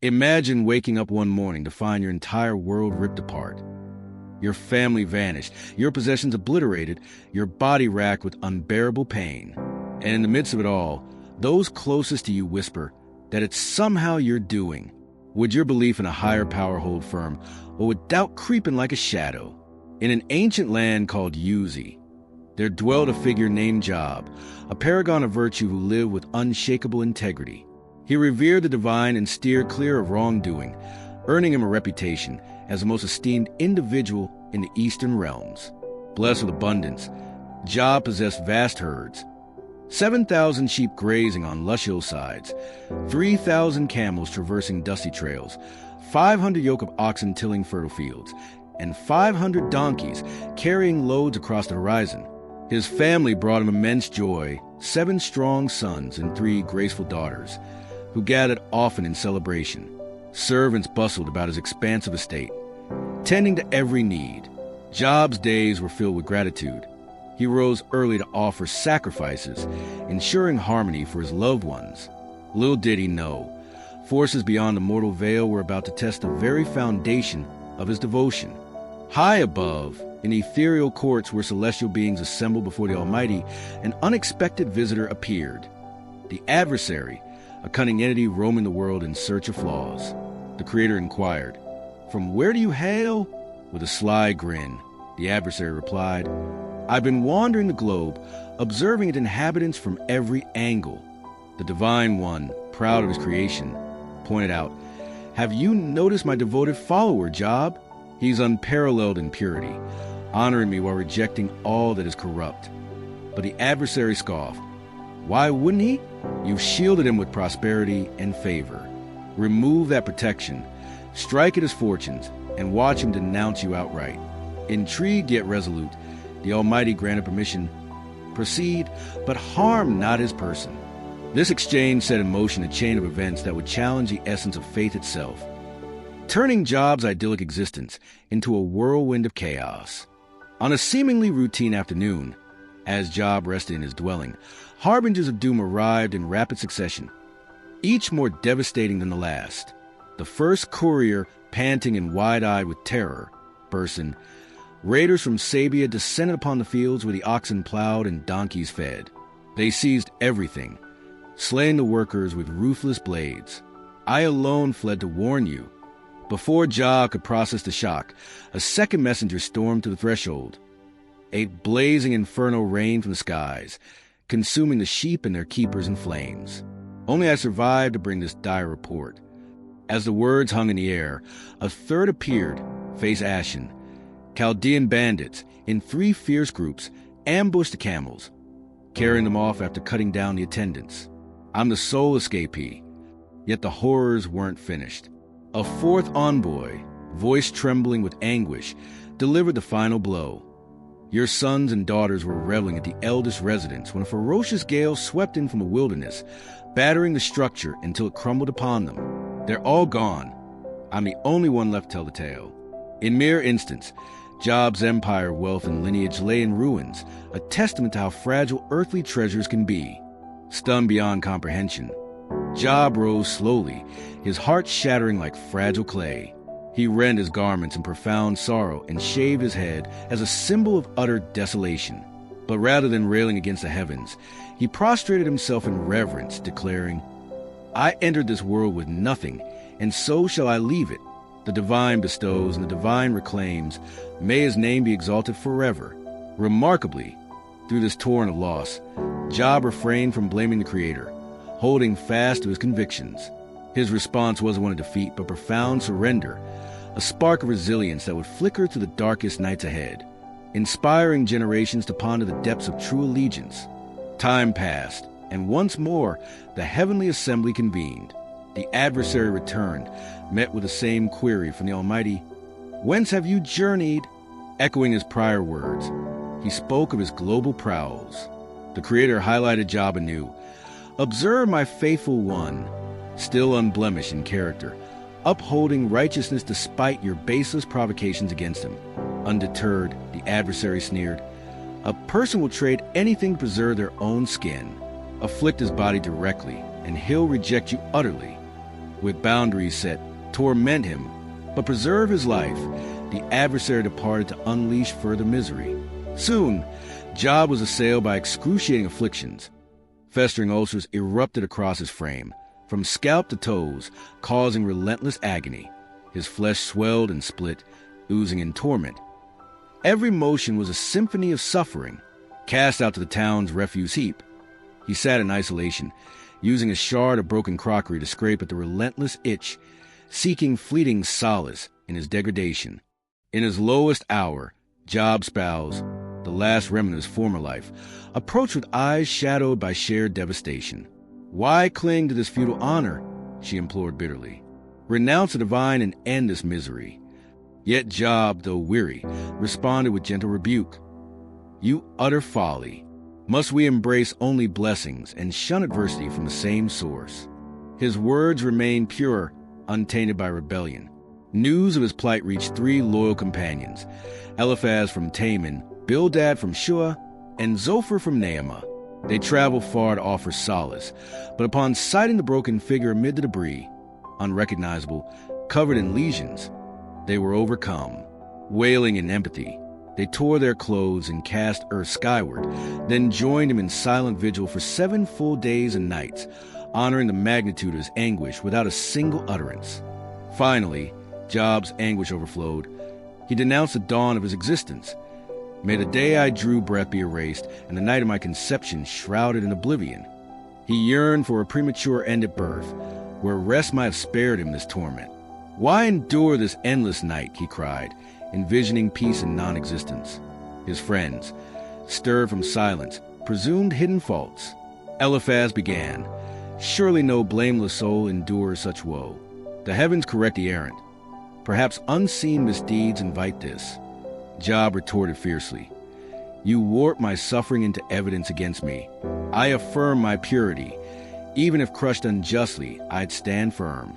Imagine waking up one morning to find your entire world ripped apart. Your family vanished, your possessions obliterated, your body racked with unbearable pain. And in the midst of it all, those closest to you whisper that it's somehow your doing. Would your belief in a higher power hold firm, or would doubt creeping like a shadow? In an ancient land called Uzi, there dwelled a figure named Job, a paragon of virtue who lived with unshakable integrity. He revered the divine and steered clear of wrongdoing, earning him a reputation as the most esteemed individual in the eastern realms. Blessed with abundance, Job possessed vast herds, 7,000 sheep grazing on lush hillsides, 3,000 camels traversing dusty trails, 500 yoke of oxen tilling fertile fields, and 500 donkeys carrying loads across the horizon. His family brought him immense joy, 7 strong sons and 3 graceful daughters, who gathered often in celebration. Servants bustled about his expansive estate, tending to every need. Job's days were filled with gratitude. He rose early to offer sacrifices, ensuring harmony for his loved ones. Little did he know, forces beyond the mortal veil were about to test the very foundation of his devotion. High above, in ethereal courts where celestial beings assembled before the Almighty, an unexpected visitor appeared. The adversary, a cunning entity roaming the world in search of flaws. The Creator inquired, "From where do you hail?" With a sly grin, the adversary replied, "I've been wandering the globe, observing its inhabitants from every angle." The Divine One, proud of his creation, pointed out, "Have you noticed my devoted follower, Job? He's unparalleled in purity, honoring me while rejecting all that is corrupt." But the adversary scoffed. "Why wouldn't he? You've shielded him with prosperity and favor. Remove that protection, strike at his fortunes, and watch him denounce you outright." Intrigued yet resolute, the Almighty granted permission. "Proceed, but harm not his person." This exchange set in motion a chain of events that would challenge the essence of faith itself, turning Job's idyllic existence into a whirlwind of chaos. On a seemingly routine afternoon, as Job rested in his dwelling, harbingers of doom arrived in rapid succession, each more devastating than the last. The first courier, panting and wide-eyed with terror, person, raiders from Sabia descended upon the fields where the oxen plowed and donkeys fed. They seized everything, slaying the workers with ruthless blades. I alone fled to warn you. Before Job could process the shock, a second messenger stormed to the threshold. A blazing inferno rained from the skies, consuming the sheep and their keepers in flames. Only I survived to bring this dire report. As the words hung in the air, a third appeared, face ashen. Chaldean bandits, in 3 fierce groups, ambushed the camels, carrying them off after cutting down the attendants. I'm the sole escapee, yet the horrors weren't finished. A fourth envoy, voice trembling with anguish, delivered the final blow. Your sons and daughters were reveling at the eldest residence when a ferocious gale swept in from the wilderness, battering the structure until it crumbled upon them. They're all gone. I'm the only one left to tell the tale. In mere instants, Job's empire, wealth, and lineage lay in ruins, a testament to how fragile earthly treasures can be. Stunned beyond comprehension, Job rose slowly, his heart shattering like fragile clay. He rent his garments in profound sorrow and shaved his head as a symbol of utter desolation. But rather than railing against the heavens, he prostrated himself in reverence, declaring, "I entered this world with nothing, and so shall I leave it. The divine bestows and the divine reclaims. May his name be exalted forever." Remarkably, through this torrent of loss, Job refrained from blaming the Creator, holding fast to his convictions. His response wasn't one of defeat, but profound surrender, a spark of resilience that would flicker through the darkest nights ahead, inspiring generations to ponder the depths of true allegiance. Time passed, and once more the heavenly assembly convened. The adversary returned, met with the same query from the Almighty, "Whence have you journeyed?" Echoing his prior words, he spoke of his global prowls. The Creator highlighted Job anew. "Observe my faithful one, still unblemished in character, upholding righteousness despite your baseless provocations against him." Undeterred, the adversary sneered, "A person will trade anything to preserve their own skin. Afflict his body directly, and he'll reject you utterly." with boundaries set, torment him, but preserve his life, the adversary departed to unleash further misery. Soon, Job was assailed by excruciating afflictions. Festering ulcers erupted across his frame, from scalp to toes, causing relentless agony. His flesh swelled and split, oozing in torment. Every motion was a symphony of suffering, cast out to the town's refuse heap. He sat in isolation, using a shard of broken crockery to scrape at the relentless itch, seeking fleeting solace in his degradation. In his lowest hour, Job's spouse, the last remnant of his former life, approached with eyes shadowed by shared devastation. "Why cling to this futile honor?" she implored bitterly. "Renounce the divine and end this misery." Yet Job, though weary, responded with gentle rebuke. "You utter folly. Must we embrace only blessings and shun adversity from the same source?" His words remained pure, untainted by rebellion. News of his plight reached 3 loyal companions, Eliphaz from Teman, Bildad from Shua, and Zophar from Naamah. They traveled far to offer solace, but upon sighting the broken figure amid the debris, unrecognizable, covered in lesions, they were overcome. Wailing in empathy, they tore their clothes and cast earth skyward, then joined him in silent vigil for 7 full days and nights, honoring the magnitude of his anguish without a single utterance. Finally, Job's anguish overflowed. He denounced the dawn of his existence. "May the day I drew breath be erased, and the night of my conception shrouded in oblivion." He yearned for a premature end at birth, where rest might have spared him this torment. "Why endure this endless night?" he cried, envisioning peace in non-existence. His friends, stirred from silence, presumed hidden faults. Eliphaz began, "Surely no blameless soul endures such woe. The heavens correct the errant. Perhaps unseen misdeeds invite this." Job retorted fiercely, "You warp my suffering into evidence against me. I affirm my purity. Even if crushed unjustly, I'd stand firm."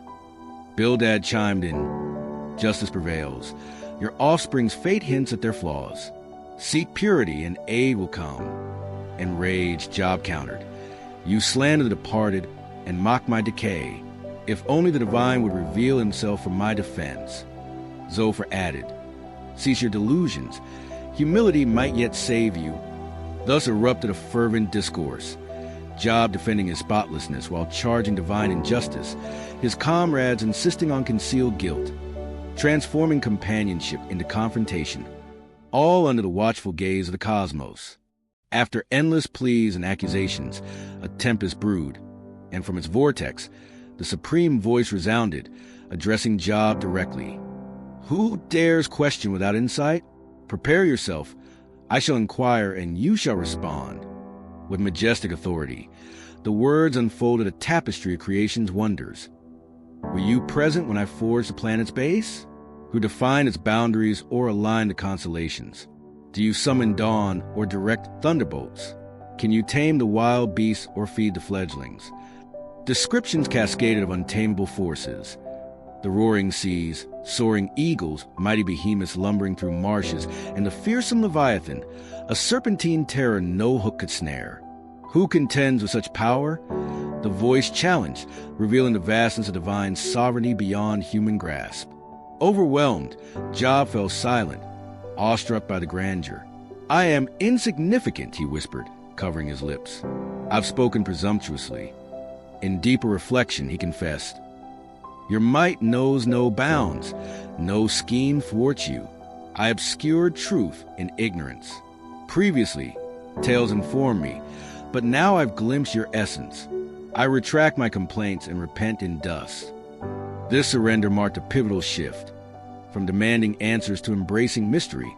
Bildad chimed in, "Justice prevails. Your offspring's fate hints at their flaws. Seek purity and aid will come." Enraged, Job countered, "You slander the departed and mock my decay. If only the divine would reveal himself for my defense." Zophar added, "Cease your delusions. Humility might yet save you." Thus erupted a fervent discourse, Job defending his spotlessness while charging divine injustice, his comrades insisting on concealed guilt, transforming companionship into confrontation, all under the watchful gaze of the cosmos. After endless pleas and accusations, a tempest brewed, and from its vortex, the supreme voice resounded, addressing Job directly. "Who dares question without insight? Prepare yourself. I shall inquire, and you shall respond." With majestic authority, the words unfolded a tapestry of creation's wonders. "Were you present when I forged the planet's base? Who defined its boundaries or aligned the constellations? Do you summon dawn or direct thunderbolts? Can you tame the wild beasts or feed the fledglings?" Descriptions cascaded of untamable forces. The roaring seas, soaring eagles, mighty behemoths lumbering through marshes, and the fearsome Leviathan, a serpentine terror no hook could snare. Who contends with such power? The voice challenged, revealing the vastness of divine sovereignty beyond human grasp. Overwhelmed, Job fell silent, awestruck by the grandeur. "I am insignificant," he whispered, covering his lips. "I've spoken presumptuously." In deeper reflection, he confessed, "Your might knows no bounds. No scheme thwarts you. I obscured truth in ignorance. Previously, tales informed me, but now I've glimpsed your essence. I retract my complaints and repent in dust." This surrender marked a pivotal shift, from demanding answers to embracing mystery,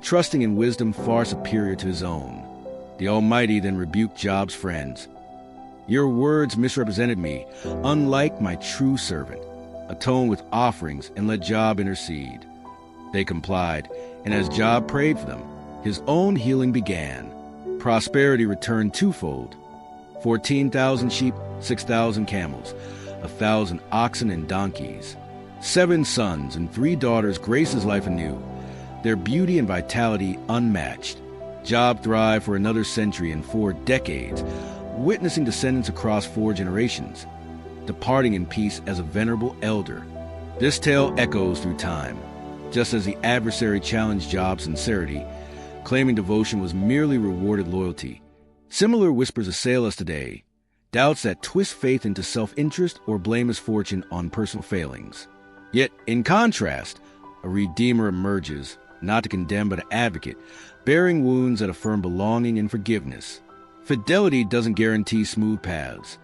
trusting in wisdom far superior to his own. The Almighty then rebuked Job's friends. "Your words misrepresented me, unlike my true servant. Atone with offerings and let Job intercede." They complied, and as Job prayed for them, his own healing began. Prosperity returned twofold. 14,000 sheep, 6,000 camels, 1,000 oxen and donkeys. 7 sons and 3 daughters graced his life anew, their beauty and vitality unmatched. Job thrived for another century and 4 decades, witnessing descendants across 4 generations. departing in peace as a venerable elder. This tale echoes through time. Just as the adversary challenged Job's sincerity, claiming devotion was merely rewarded loyalty. Similar whispers assail us today, doubts that twist faith into self-interest or blame misfortune on personal failings. Yet, in contrast, a redeemer emerges, not to condemn but to advocate, bearing wounds that affirm belonging and forgiveness. Fidelity doesn't guarantee smooth paths.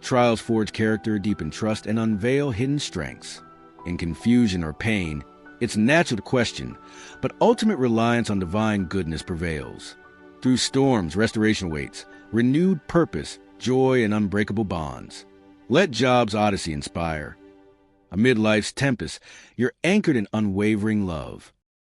Trials forge character, deepen trust, and unveil hidden strengths. In confusion or pain, it's natural to question, but ultimate reliance on divine goodness prevails. Through storms, restoration waits, renewed purpose, joy, and unbreakable bonds. Let Job's odyssey inspire. Amid life's tempest, you're anchored in unwavering love.